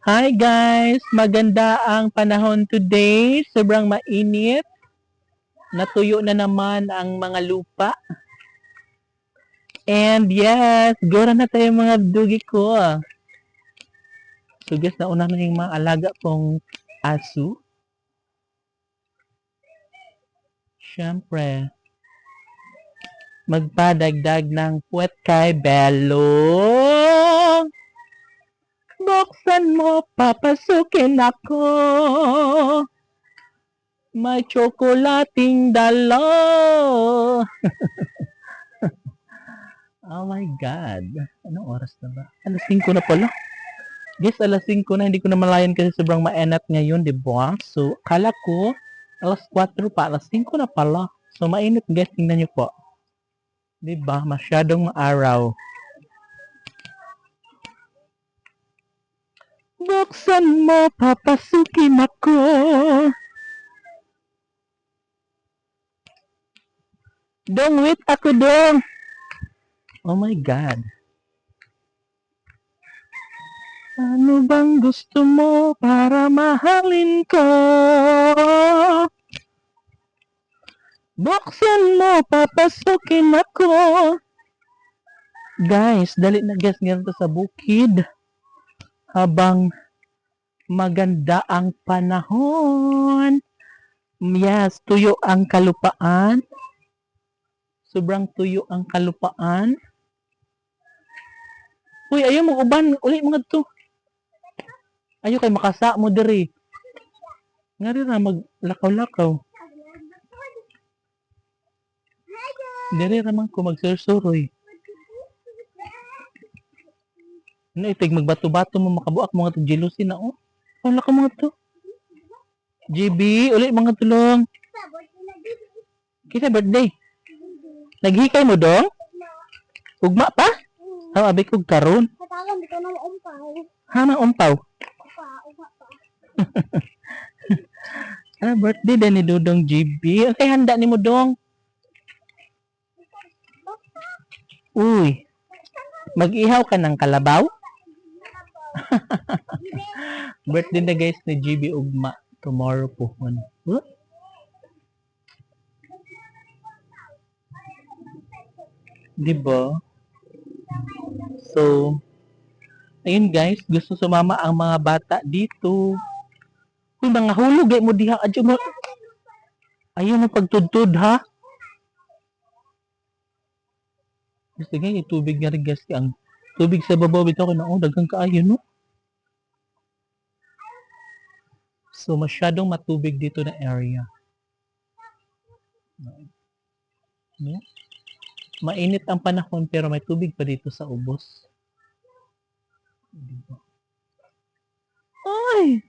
Hi guys! Maganda ang panahon today. Sobrang mainit. Natuyo na naman ang mga lupa. And yes, gora na tayo mga dugi ko. So guys, nauna na yung mga alaga kong aso. Siyempre, magpadagdag ng puwet kay Bello. Buksan mo, papasukin ako. May tsokolating dalo. Oh my God. Anong oras na ba? Alas 5 na pala. Guys, alas 5 na. Hindi ko na malayan kasi sobrang mainat ngayon, di ba? So, kala ko, alas 4 pa. Alas 5 na pala. So, mainit guys. Tingnan nyo po. Di ba? Masyadong maaraw. Buksan mo, papasukin ako. Dong, wait ako dong. Oh my God. Ano bang gusto mo para mahalin ko? Buksan mo, papasukin ako. Guys, dali na guys ganito sa bukid. Habang maganda ang panahon. Yes, tuyo ang kalupaan. Sobrang tuyo ang kalupaan. Uy, ayaw mo uban. Uli mga to. Ayaw kay makasa mo diri. Nga rin na maglakaw-lakaw. Diri raman ko magsursuroy. Ano itig magbato-bato mo makabuak mga to jealousy na oh. Wala ka mga to. GB, uli mga tulong. Kita birthday. Naghikay mo dong? Ugma pa? Oh, abi kog karon. Katagan di ko na maumpaw. Hana umpaw. Ugma pa. Birthday din ni Dudong GB. Okay, handa ni mo dong. Uy. Mag-ihaw ka ng kalabaw? Birthday na guys ni GB ugma. Tomorrow po. Huh? Diba? So, ayun guys, gusto sumama ang mga bata dito. Uy, mga hulog mo diha. Adyo mo. Ayun mo pagtudtod ha. Gusto nga yung tubig nga rin guys. Ang tubig sa babaw bitaw ko na dagang kaayo no. So, masyadong matubig dito na area. No? Mainit ang panahon pero may tubig pa dito sa ubos. Diba? Ay!